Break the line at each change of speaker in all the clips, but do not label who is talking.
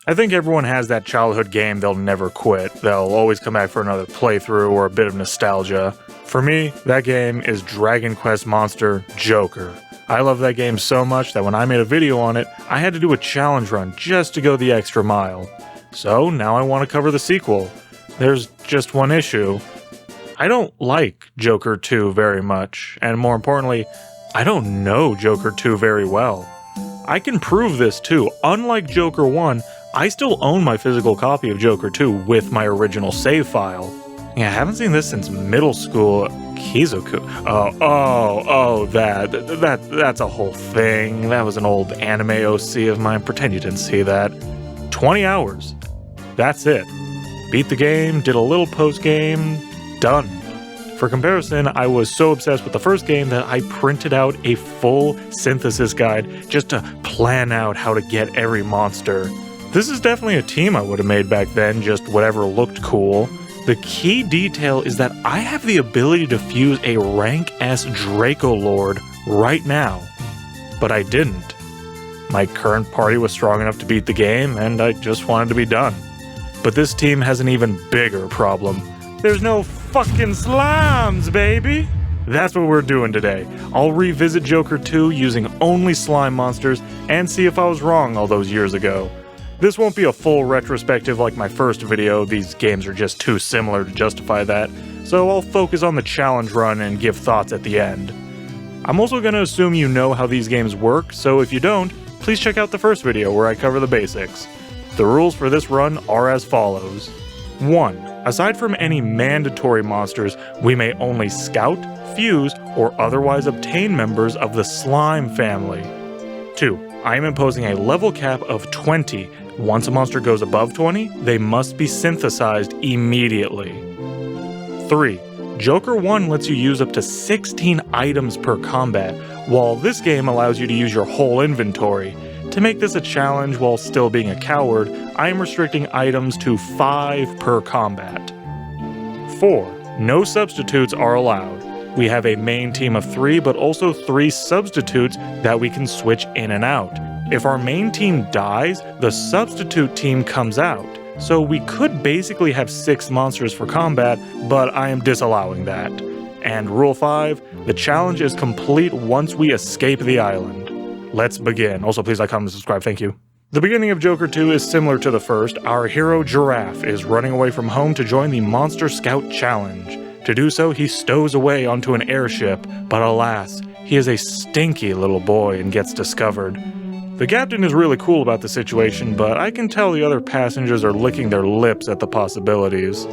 I think everyone has that childhood game they'll never quit. They'll always come back for another playthrough or a bit of nostalgia. For me, that game is Dragon Quest Monster Joker. I love that game so much that when I made a video on it, I had to do a challenge run just to go the extra mile. So now I want to cover the sequel. There's just one issue. I don't like Joker 2 very much, and more importantly, I don't know Joker 2 very well. I can prove this too. Unlike Joker 1, I still own my physical copy of Joker 2 with my original save file. Yeah, I haven't seen this since middle school. Kizoku. That's a whole thing. That was an old anime OC of mine. Pretend you didn't see that. 20 hours. That's it. Beat the game, did a little post-game, done. For comparison, I was so obsessed with the first game that I printed out a full synthesis guide just to plan out how to get every monster. This is definitely a team I would have made back then, just whatever looked cool. The key detail is that I have the ability to fuse a rank S Draco Lord right now, but I didn't. My current party was strong enough to beat the game, and I just wanted to be done. But this team has an even bigger problem. There's no fucking slimes, baby! That's what we're doing today. I'll revisit Joker 2 using only slime monsters and see if I was wrong all those years ago. This won't be a full retrospective like my first video, these games are just too similar to justify that, so I'll focus on the challenge run and give thoughts at the end. I'm also going to assume you know how these games work, so if you don't, please check out the first video where I cover the basics. The rules for this run are as follows. 1. Aside from any mandatory monsters, we may only scout, fuse, or otherwise obtain members of the slime family. 2. I am imposing a level cap of 20. Once a monster goes above 20, they must be synthesized immediately. 3. Joker 1 lets you use up to 16 items per combat, while this game allows you to use your whole inventory. To make this a challenge while still being a coward, I am restricting items to 5 per combat. 4. No substitutes are allowed. We have a main team of 3, but also 3 substitutes that we can switch in and out. If our main team dies, the substitute team comes out. So we could basically have 6 monsters for combat, but I am disallowing that. And Rule 5, the challenge is complete once we escape the island. Let's begin. Also, please like, comment, and subscribe. Thank you. The beginning of Joker 2 is similar to the first. Our hero Giraffe is running away from home to join the Monster Scout Challenge. To do so, he stows away onto an airship, but alas, he is a stinky little boy and gets discovered. The captain is really cool about the situation, but I can tell the other passengers are licking their lips at the possibilities.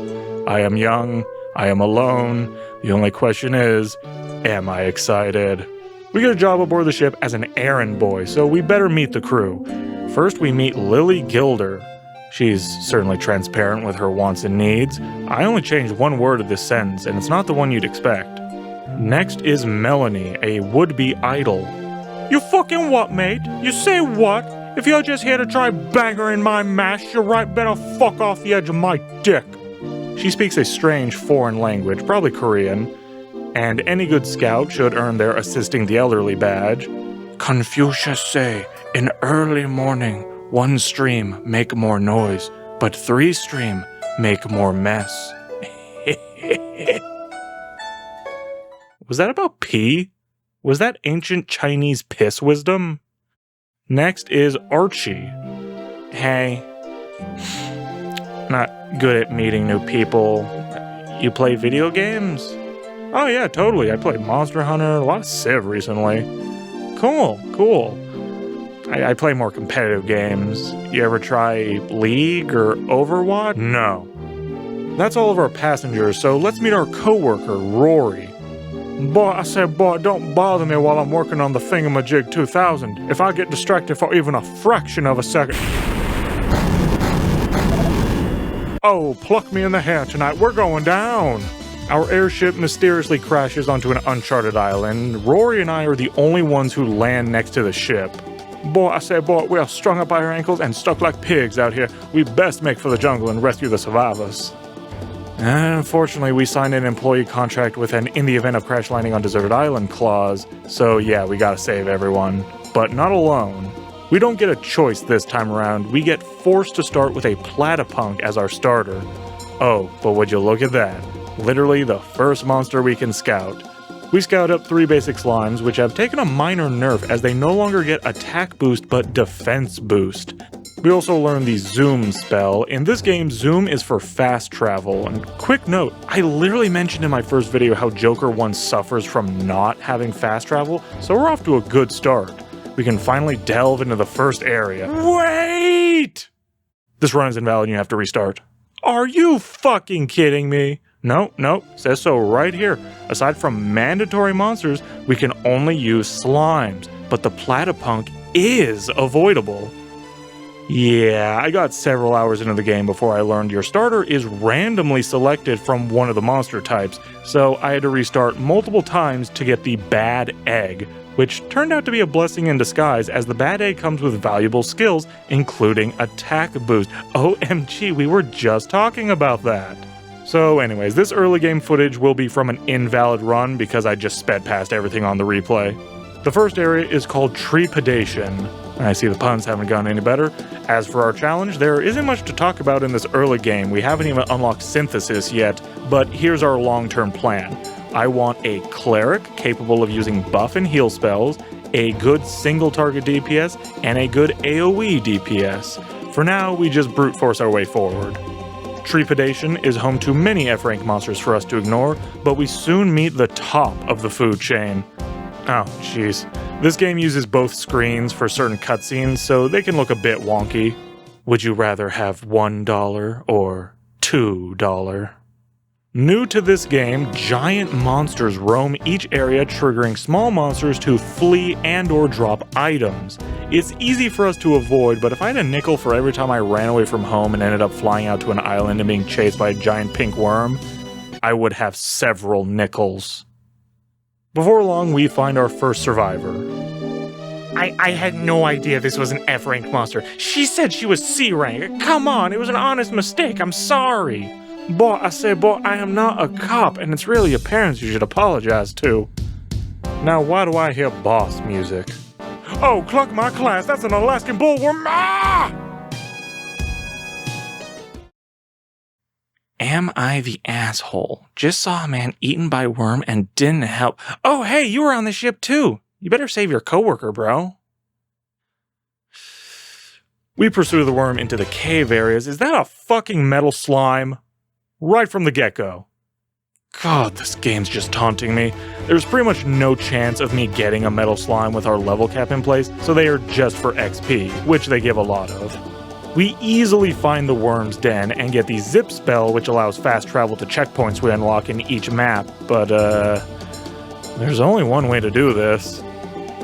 I am young, I am alone, the only question is, am I excited? We get a job aboard the ship as an errand boy, so we better meet the crew. First we meet Lily Gilder. She's certainly transparent with her wants and needs. I only changed one word of this sentence, and it's not the one you'd expect. Next is Melanie, a would-be idol. You fucking what, mate? You say what? If you're just here to try bangering my mash, you're right better fuck off the edge of my dick. She speaks a strange foreign language, probably Korean, and any good scout should earn their assisting the elderly badge. Confucius say, in early morning, 1 stream make more noise, but 3 stream make more mess. Was that about pee? Was that ancient Chinese piss wisdom? Next is Archie. Hey. Not good at meeting new people. You play video games? Oh yeah, totally. I played Monster Hunter, a lot of Civ recently. Cool. I play more competitive games. You ever try League or Overwatch? No. That's all of our passengers, so let's meet our co-worker, Rory. Boy, don't bother me while I'm working on the Thingamajig 2000. If I get distracted for even a fraction of a second... Oh, pluck me in the hair tonight, we're going down! Our airship mysteriously crashes onto an uncharted island. Rory and I are the only ones who land next to the ship. Boy, we are strung up by our ankles and stuck like pigs out here. We best make for the jungle and rescue the survivors. Unfortunately, we signed an employee contract with an in the event of crash landing on deserted island clause, so yeah, we gotta save everyone. But not alone. We don't get a choice this time around, we get forced to start with a platypunk as our starter. Oh, but would you look at that? Literally the first monster we can scout. We scout up 3 basic slimes, which have taken a minor nerf as they no longer get attack boost but defense boost. We also learn the Zoom spell. In this game, Zoom is for fast travel. And quick note, I literally mentioned in my first video how Joker 1 suffers from not having fast travel, so we're off to a good start. We can finally delve into the first area. Wait! This run is invalid and you have to restart. Are you fucking kidding me? No, says so right here. Aside from mandatory monsters, we can only use slimes, but the platypunk is avoidable. Yeah, I got several hours into the game before I learned your starter is randomly selected from one of the monster types, so I had to restart multiple times to get the bad egg, which turned out to be a blessing in disguise as the bad egg comes with valuable skills, including attack boost. OMG, we were just talking about that. So anyways, this early game footage will be from an invalid run because I just sped past everything on the replay. The first area is called Trepidation. I see the puns haven't gone any better. As for our challenge, there isn't much to talk about in this early game. We haven't even unlocked Synthesis yet, but here's our long-term plan. I want a cleric capable of using buff and heal spells, a good single target DPS, and a good AoE DPS. For now, we just brute force our way forward. Trepidation is home to many F-rank monsters for us to ignore, but we soon meet the top of the food chain. Oh, jeez. This game uses both screens for certain cutscenes, so they can look a bit wonky. Would you rather have $1 or $2? New to this game, giant monsters roam each area, triggering small monsters to flee and or drop items. It's easy for us to avoid, but if I had a nickel for every time I ran away from home and ended up flying out to an island and being chased by a giant pink worm, I would have several nickels. Before long, we find our first survivor. I had no idea this was an F-rank monster. She said she was C-rank. Come on, it was an honest mistake. I'm sorry. But I am not a cop, and it's really your parents you should apologize to. Now, why do I hear boss music? Oh, cluck my class, that's an Alaskan bullworm. Ah! Am I the asshole? Just saw a man eaten by worm and didn't help. Oh, hey, you were on the ship too. You better save your coworker, bro. We pursue the worm into the cave areas. Is that a fucking metal slime? Right from the get-go. God, this game's just taunting me. There's pretty much no chance of me getting a metal slime with our level cap in place, so they are just for XP, which they give a lot of. We easily find the worm's den and get the zip spell, which allows fast travel to checkpoints we unlock in each map, but there's only one way to do this.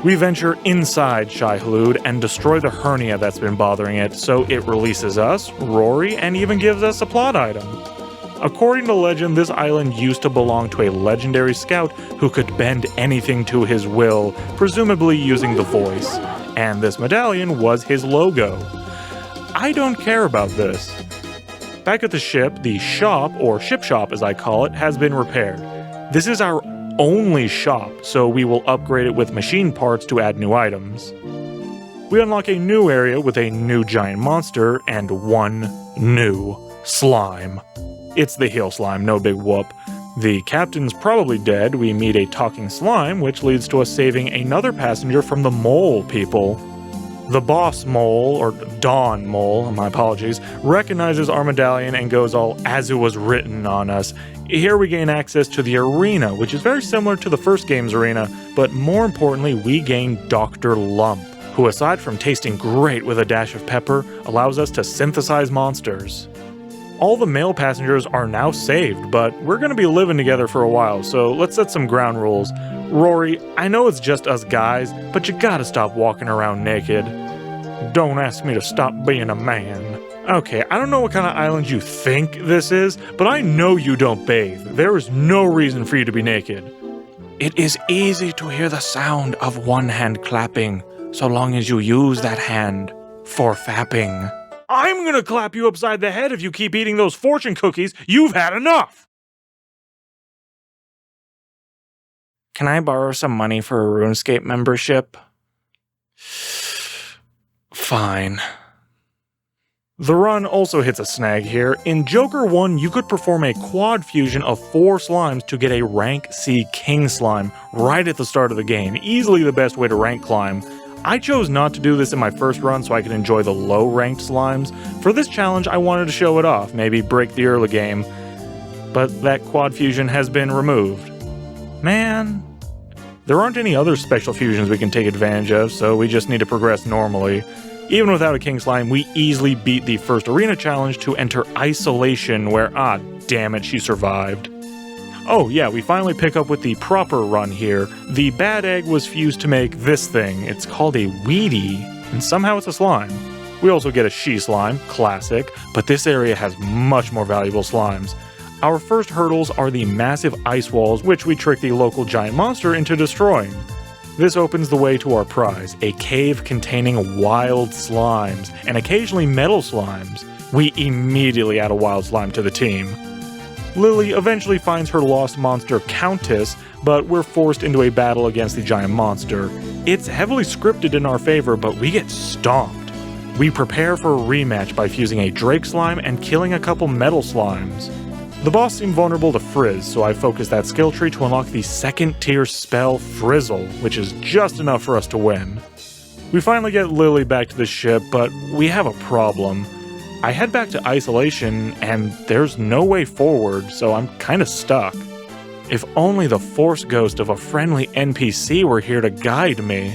We venture inside Shai-Hulud and destroy the hernia that's been bothering it, so it releases us, Rory, and even gives us a plot item. According to legend, this island used to belong to a legendary scout who could bend anything to his will, presumably using the voice, and this medallion was his logo. I don't care about this. Back at the ship, the shop, or ship shop as I call it, has been repaired. This is our only shop, so we will upgrade it with machine parts to add new items. We unlock a new area with a new giant monster and one new slime. It's the heel slime, no big whoop. The captain's probably dead. We meet a talking slime, which leads to us saving another passenger from the mole people. The boss mole, or Dawn mole, my apologies, recognizes our medallion and goes all as it was written on us. Here we gain access to the arena, which is very similar to the first game's arena, but more importantly, we gain Dr. Lump, who aside from tasting great with a dash of pepper, allows us to synthesize monsters. All the male passengers are now saved, but we're going to be living together for a while, so let's set some ground rules. Rory, I know it's just us guys, but you gotta stop walking around naked. Don't ask me to stop being a man. Okay, I don't know what kind of island you think this is, but I know you don't bathe. There is no reason for you to be naked. It is easy to hear the sound of one hand clapping, so long as you use that hand for fapping. I'm gonna clap you upside the head if you keep eating those fortune cookies. You've had enough! Can I borrow some money for a RuneScape membership? Fine. The run also hits a snag here. In Joker 1, you could perform a quad fusion of 4 slimes to get a rank C King slime right at the start of the game. Easily the best way to rank climb. I chose not to do this in my first run so I could enjoy the low-ranked slimes. For this challenge, I wanted to show it off, maybe break the early game. But that quad fusion has been removed. Man, there aren't any other special fusions we can take advantage of, so we just need to progress normally. Even without a King Slime, we easily beat the first arena challenge to enter Isolation where, damn it, she survived. Oh yeah, we finally pick up with the proper run here. The bad egg was fused to make this thing. It's called a Weedy, and somehow it's a slime. We also get a She Slime, classic, but this area has much more valuable slimes. Our first hurdles are the massive ice walls, which we trick the local giant monster into destroying. This opens the way to our prize, a cave containing wild slimes, and occasionally metal slimes. We immediately add a wild slime to the team. Lily eventually finds her lost monster Countess, but we're forced into a battle against the giant monster. It's heavily scripted in our favor, but we get stomped. We prepare for a rematch by fusing a Drake slime and killing a couple metal slimes. The boss seemed vulnerable to Frizz, so I focused that skill tree to unlock the second tier spell Frizzle, which is just enough for us to win. We finally get Lily back to the ship, but we have a problem. I head back to Isolation, and there's no way forward, so I'm kinda stuck. If only the force ghost of a friendly NPC were here to guide me.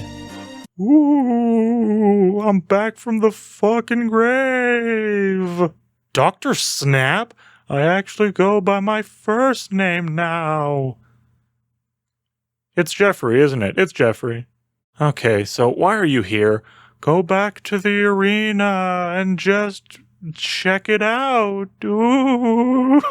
Ooh, I'm back from the fucking grave! Dr. Snap? I actually go by my first name now. It's Jeffrey, isn't it? It's Jeffrey. Okay, so why are you here? Go back to the arena and just check it out. Ooh.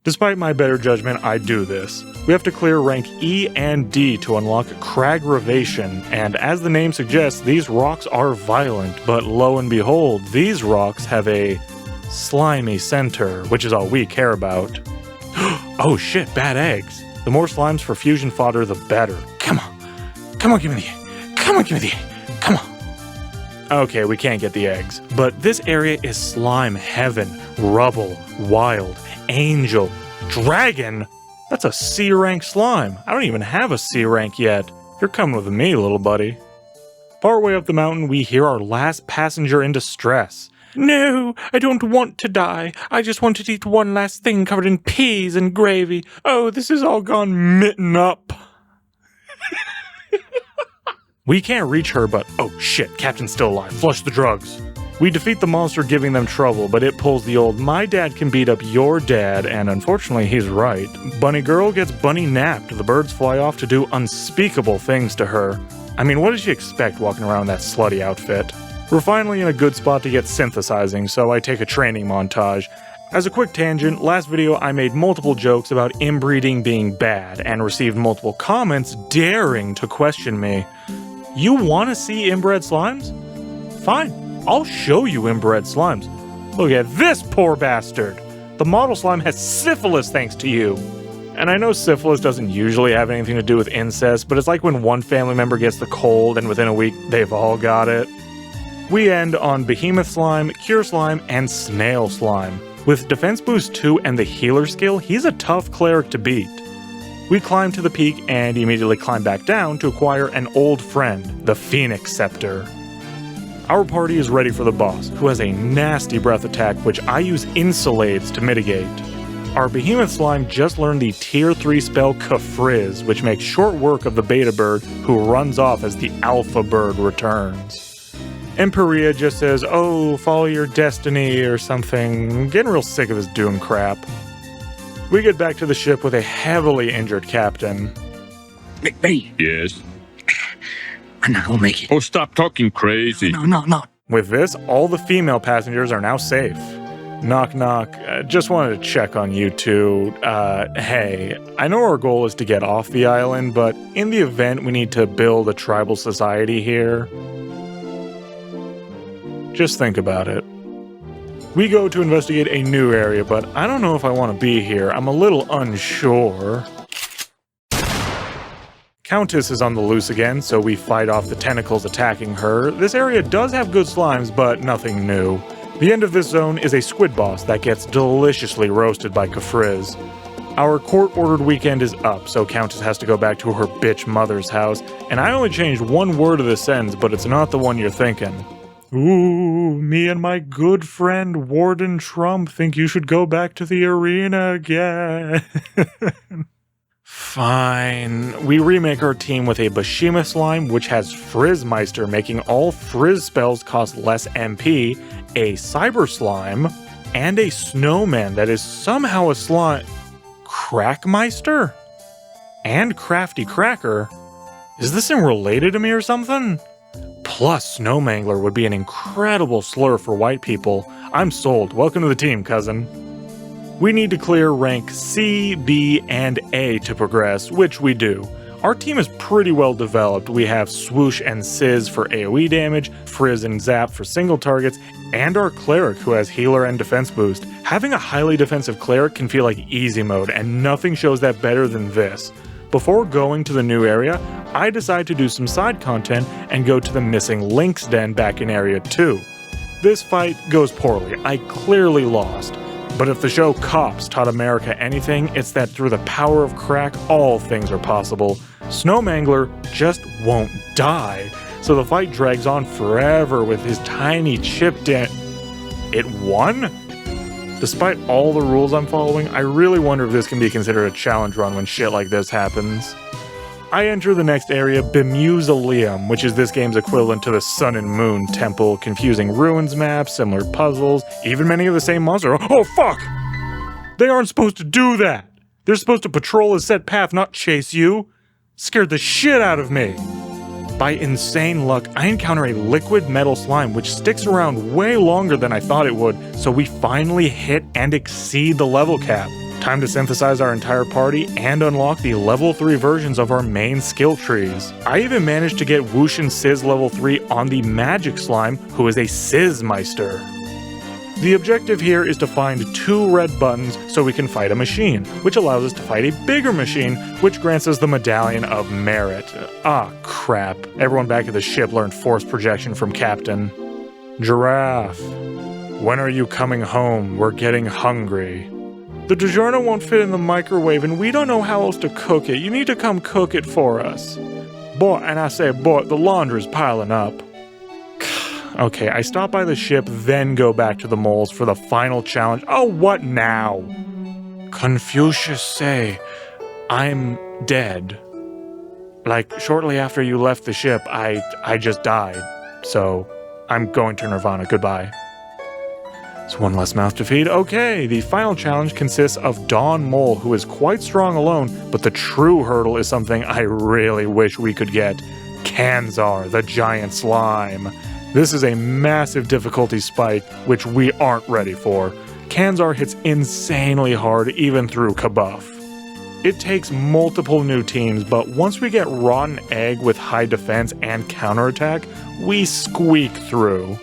Despite my better judgment, I do this. We have to clear rank E and D to unlock Cragravation, and as the name suggests, these rocks are violent, but lo and behold, these rocks have a slimy center, which is all we care about. Oh shit, bad eggs. The more slimes for fusion fodder, the better. Come on. Come on, give me the egg. Come on, give me the egg. Come on. Okay, we can't get the eggs. But this area is slime heaven. Rubble, wild, angel, dragon. That's a C rank slime. I don't even have a C rank yet. You're coming with me, little buddy. Partway up the mountain, we hear our last passenger in distress. No, I don't want to die. I just want to eat one last thing covered in peas and gravy. Oh, this has all gone mitten up. We can't reach her, but oh shit, Captain's still alive. Flush the drugs. We defeat the monster, giving them trouble, but it pulls the old "my dad can beat up your dad," and unfortunately he's right. Bunny Girl gets bunny napped. The birds fly off to do unspeakable things to her. I mean, what did she expect walking around in that slutty outfit? We're finally in a good spot to get synthesizing, so I take a training montage. As a quick tangent, last video I made multiple jokes about inbreeding being bad, and received multiple comments daring to question me. You want to see inbred slimes? Fine, I'll show you inbred slimes. Look at this poor bastard! The model slime has syphilis thanks to you! And I know syphilis doesn't usually have anything to do with incest, but it's like when one family member gets the cold and within a week they've all got it. We end on Behemoth Slime, Cure Slime, and Snail Slime. With Defense Boost 2 and the Healer skill, he's a tough cleric to beat. We climb to the peak and immediately climb back down to acquire an old friend, the Phoenix Scepter. Our party is ready for the boss, who has a nasty breath attack which I use Insulades to mitigate. Our Behemoth Slime just learned the Tier 3 spell Kafrizz, which makes short work of the Beta Bird, who runs off as the Alpha Bird returns. Emperia just says, oh, follow your destiny or something. I'm getting real sick of this Doom crap. We get back to the ship with a heavily injured captain.
McBee.
Yes?
I'm not gonna make it.
Oh, stop talking crazy.
No.
With this, all the female passengers are now safe. Knock knock, just wanted to check on you two. Hey, I know our goal is to get off the island, but in the event we need to build a tribal society here, just think about it. We go to investigate a new area, but I don't know if I want to be here. I'm a little unsure. Countess is on the loose again, so we fight off the tentacles attacking her. This area does have good slimes, but nothing new. The end of this zone is a squid boss that gets deliciously roasted by Kafriz. Our court-ordered weekend is up, so Countess has to go back to her bitch mother's house, and I only changed one word of the sentence, but it's not the one you're thinking. Ooh, me and my good friend Warden Trump think you should go back to the arena again. Fine. We remake our team with a Bashima slime, which has Frizzmeister, making all Frizz spells cost less MP, a Cyber slime, and a snowman that is somehow a slime. Crackmeister? And Crafty Cracker? Is this thing related to me or something? Plus, Snowmangler would be an incredible slur for white people. I'm sold. Welcome to the team, cousin. We need to clear rank C, B, and A to progress, which we do. Our team is pretty well developed. We have Swoosh and Sizz for AoE damage, Frizz and Zap for single targets, and our Cleric who has healer and defense boost. Having a highly defensive Cleric can feel like easy mode, and nothing shows that better than this. Before going to the new area, I decide to do some side content and go to the missing Lynx Den back in Area 2. This fight goes poorly. I clearly lost. But if the show Cops taught America anything, it's that through the power of crack, all things are possible. Snowmangler just won't die, so the fight drags on forever with his tiny chipped in. It won? Despite all the rules I'm following, I really wonder if this can be considered a challenge run when shit like this happens. I enter the next area, Bemuseum, which is this game's equivalent to the Sun and Moon Temple, confusing ruins maps, similar puzzles, even many of the same monsters. Oh fuck! They aren't supposed to do that! They're supposed to patrol a set path, not chase you! Scared the shit out of me! By insane luck, I encounter a liquid metal slime which sticks around way longer than I thought it would, so we finally hit and exceed the level cap. Time to synthesize our entire party and unlock the level 3 versions of our main skill trees. I even managed to get Whoosh and Sizz level 3 on the Magic Slime, who is a Sizzmeister. The objective here is to find 2 red buttons so we can fight a machine, which allows us to fight a bigger machine, which grants us the Medallion of Merit. Ah, crap. Everyone back at the ship learned force projection from Captain. Giraffe. When are you coming home? We're getting hungry. The DiGiorno won't fit in the microwave and we don't know how else to cook it. You need to come cook it for us. Boy, and I say boy, the laundry's piling up. Okay, I stop by the ship, then go back to the moles for the final challenge. Oh, what now? Confucius say, I'm dead. Like, shortly after you left the ship, I just died. So, I'm going to Nirvana. Goodbye. It's one less mouth to feed. Okay, the final challenge consists of Dawn Mole, who is quite strong alone, but the true hurdle is something I really wish we could get. Kanzar, the giant slime. This is a massive difficulty spike, which we aren't ready for. Kanzar hits insanely hard, even through Kabuff. It takes multiple new teams, but once we get Rotten Egg with high defense and counterattack, we squeak through.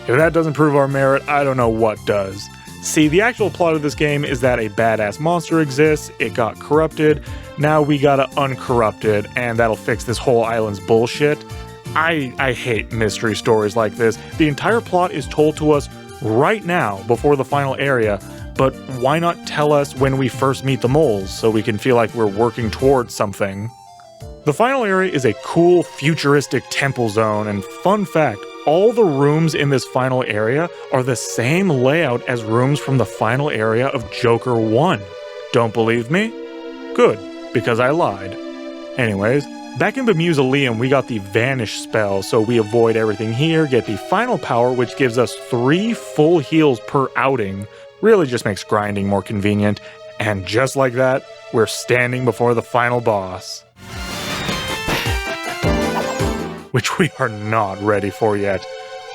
If that doesn't prove our merit, I don't know what does. See, the actual plot of this game is that a badass monster exists, it got corrupted, now we gotta uncorrupt it, and that'll fix this whole island's bullshit. I hate mystery stories like this. The entire plot is told to us right now before the final area, but why not tell us when we first meet the moles so we can feel like we're working towards something? The final area is a cool, futuristic temple zone, and fun fact, all the rooms in this final area are the same layout as rooms from the final area of Joker 1. Don't believe me? Good, because I lied. Anyways, back in Bemuseum, we got the Vanish spell, so we avoid everything here, get the final power, which gives us 3 full heals per outing. Really just makes grinding more convenient. And just like that, we're standing before the final boss. Which we are not ready for yet.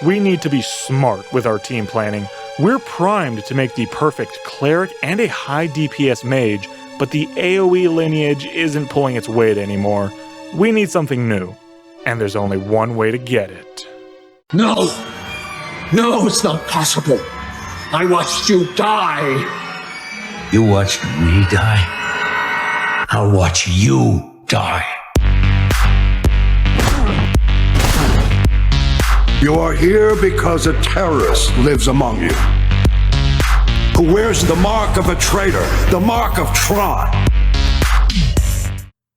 We need to be smart with our team planning. We're primed to make the perfect cleric and a high DPS mage, but the AoE lineage isn't pulling its weight anymore. We need something new, and there's only one way to get it.
No! No, it's not possible! I watched you die! You watched me die? I'll watch you die.
You are here because a terrorist lives among you, who wears the mark of a traitor, the mark of Tron.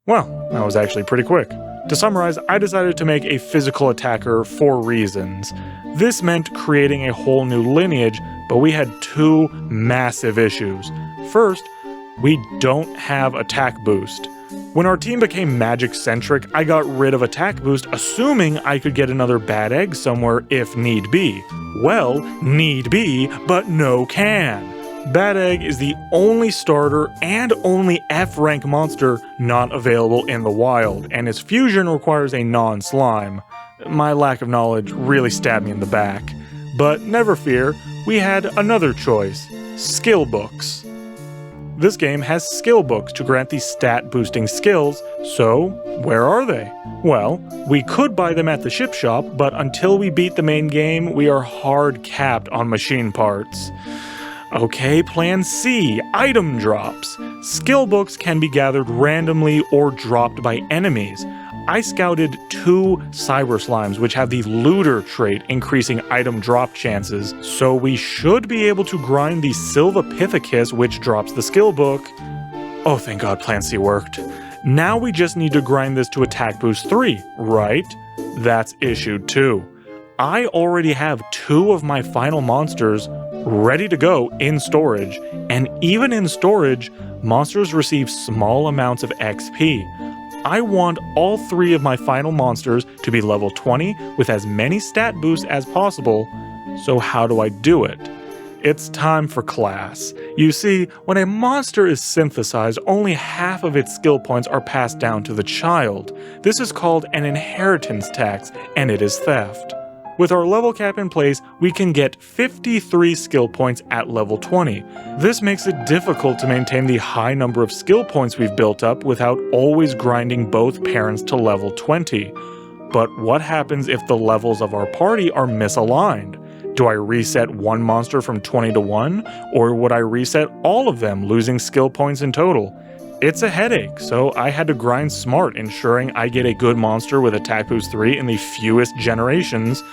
Well, that was actually pretty quick. To summarize, I decided to make a physical attacker for reasons. This meant creating a whole new lineage, but we had two massive issues. First, we don't have attack boost. When our team became magic-centric, I got rid of attack boost, assuming I could get another bad egg somewhere if need be. Well, need be, but no can. Bad Egg is the only starter and only F-rank monster not available in the wild, and its fusion requires a non-slime. My lack of knowledge really stabbed me in the back. But never fear, we had another choice: skill books. This game has skill books to grant these stat-boosting skills, so where are they? Well, we could buy them at the ship shop, but until we beat the main game, we are hard capped on machine parts. Okay, plan C, item drops. Skill books can be gathered randomly or dropped by enemies. I scouted 2 cyber slimes which have the looter trait increasing item drop chances, so we should be able to grind the Sylvapithecus which drops the skill book. Oh, thank God plan C worked. Now we just need to grind this to attack boost 3, right? That's issue 2. I already have 2 of my final monsters ready to go in storage, and even in storage, monsters receive small amounts of XP. I want all 3 of my final monsters to be level 20 with as many stat boosts as possible, so how do I do it? It's time for class. You see, when a monster is synthesized, only half of its skill points are passed down to the child. This is called an inheritance tax, and it is theft. With our level cap in place, we can get 53 skill points at level 20. This makes it difficult to maintain the high number of skill points we've built up without always grinding both parents to level 20. But what happens if the levels of our party are misaligned? Do I reset one monster from 20 to 1, or would I reset all of them, losing skill points in total? It's a headache, so I had to grind smart, ensuring I get a good monster with attack boost 3 in the fewest generations.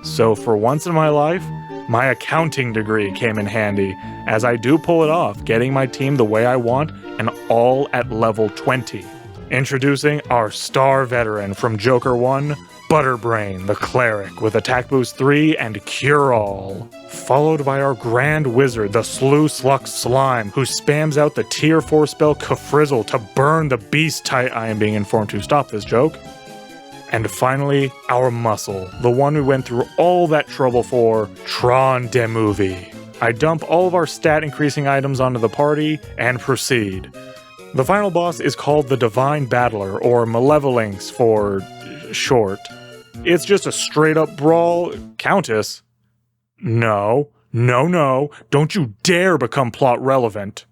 So for once in my life, my accounting degree came in handy, as I do pull it off, getting my team the way I want, and all at level 20. Introducing our star veteran from Joker 1, Butterbrain, the Cleric, with attack boost 3 and Cure All. Followed by our Grand Wizard, the Sluslux Slime, who spams out the tier 4 spell Kafrizzle to burn the beast type. I am being informed to stop this joke. And finally, our Muscle, the one we went through all that trouble for, Tron de Movie. I dump all of our stat increasing items onto the party and proceed. The final boss is called the Divine Battler, or Malevolinx for short. It's just a straight up brawl. Countess? No, don't you dare become plot relevant.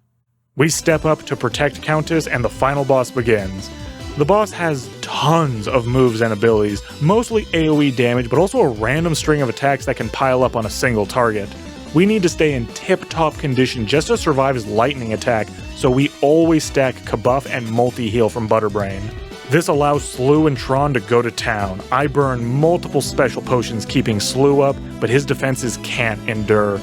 We step up to protect Countess and the final boss begins. The boss has tons of moves and abilities, mostly AoE damage, but also a random string of attacks that can pile up on a single target. We need to stay in tip-top condition just to survive his lightning attack, so we always stack Kabuff and multi-heal from Butterbrain. This allows Slew and Tron to go to town. I burn multiple special potions keeping Slew up, but his defenses can't endure.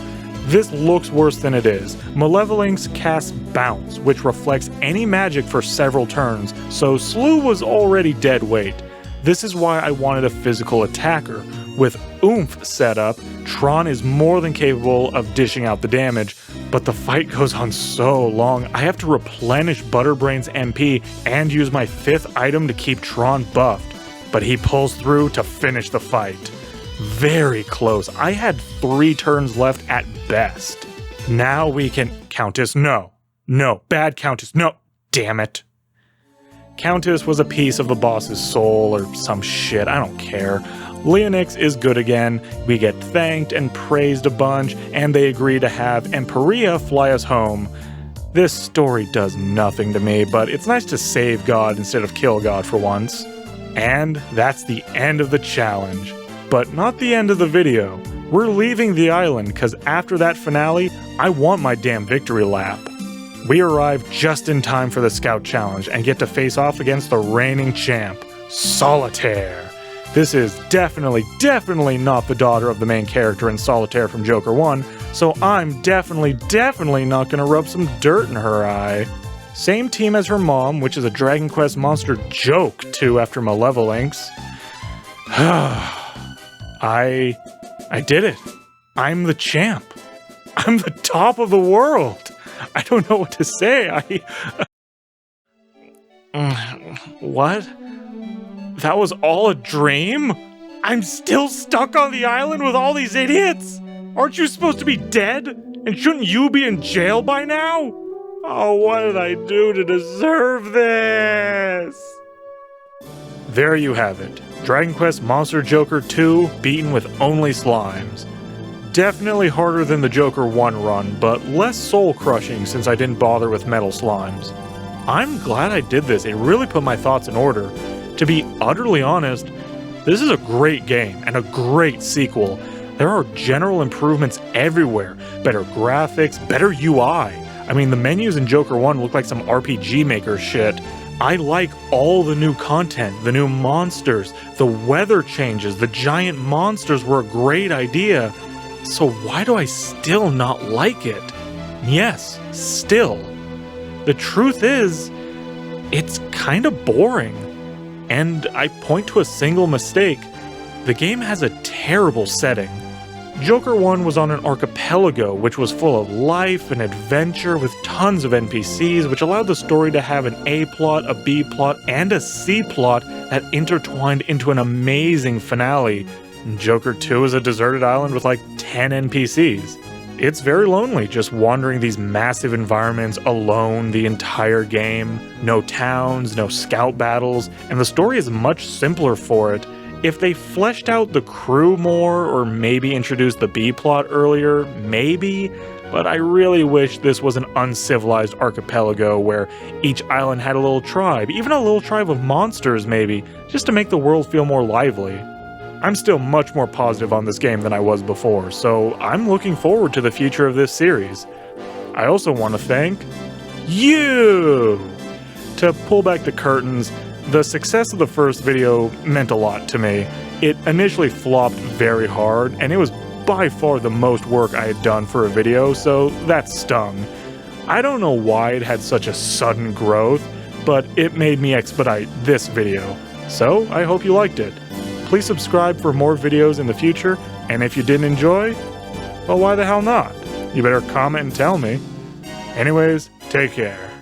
This looks worse than it is. Malevolinx casts Bounce, which reflects any magic for several turns, so Slew was already dead weight. This is why I wanted a physical attacker. With Oomph set up, Tron is more than capable of dishing out the damage, but the fight goes on so long, I have to replenish Butterbrain's MP and use my 5th item to keep Tron buffed, but he pulls through to finish the fight. Very close. I had 3 turns left at best. Now we can... Countess, no. No, bad Countess, no. Damn it. Countess was a piece of the boss's soul or some shit, I don't care. Leonix is good again, we get thanked and praised a bunch, and they agree to have Emperia fly us home. This story does nothing to me, but it's nice to save God instead of kill God for once. And that's the end of the challenge. But not the end of the video. We're leaving the island, because after that finale, I want my damn victory lap. We arrive just in time for the Scout Challenge, and get to face off against the reigning champ, Solitaire. This is definitely not the daughter of the main character in Solitaire from Joker 1, so I'm definitely not gonna rub some dirt in her eye. Same team as her mom, which is a Dragon Quest monster joke too after Malevolinx. I did it. I'm the champ. I'm the top of the world. I don't know what to say. What? That was all a dream? I'm still stuck on the island with all these idiots? Aren't you supposed to be dead? And shouldn't you be in jail by now? Oh, what did I do to deserve this? There you have it. Dragon Quest Monster Joker 2 beaten with only slimes. Definitely harder than the Joker 1 run, but less soul-crushing since I didn't bother with metal slimes. I'm glad I did this. It really put my thoughts in order. To be utterly honest, this is a great game and a great sequel. There are general improvements everywhere. Better graphics, better UI. I mean, the menus in Joker 1 look like some RPG Maker shit. I like all the new content, the new monsters, the weather changes, the giant monsters were a great idea. So why do I still not like it? Yes, still. The truth is, it's kinda boring. And I point to a single mistake. The game has a terrible setting. Joker 1 was on an archipelago which was full of life and adventure with tons of NPCs, which allowed the story to have an A plot, a B plot, and a C plot that intertwined into an amazing finale. Joker 2 is a deserted island with like 10 NPCs. It's very lonely just wandering these massive environments alone the entire game. No towns, no scout battles, and the story is much simpler for it. If they fleshed out the crew more, or maybe introduced the B-plot earlier, maybe, but I really wish this was an uncivilized archipelago where each island had a little tribe, even a little tribe of monsters maybe, just to make the world feel more lively. I'm still much more positive on this game than I was before, so I'm looking forward to the future of this series. I also want to thank you! To pull back the curtains, the success of the first video meant a lot to me. It initially flopped very hard, and it was by far the most work I had done for a video, so that stung. I don't know why it had such a sudden growth, but it made me expedite this video, so I hope you liked it. Please subscribe for more videos in the future, and if you didn't enjoy, well, why the hell not? You better comment and tell me. Anyways, take care.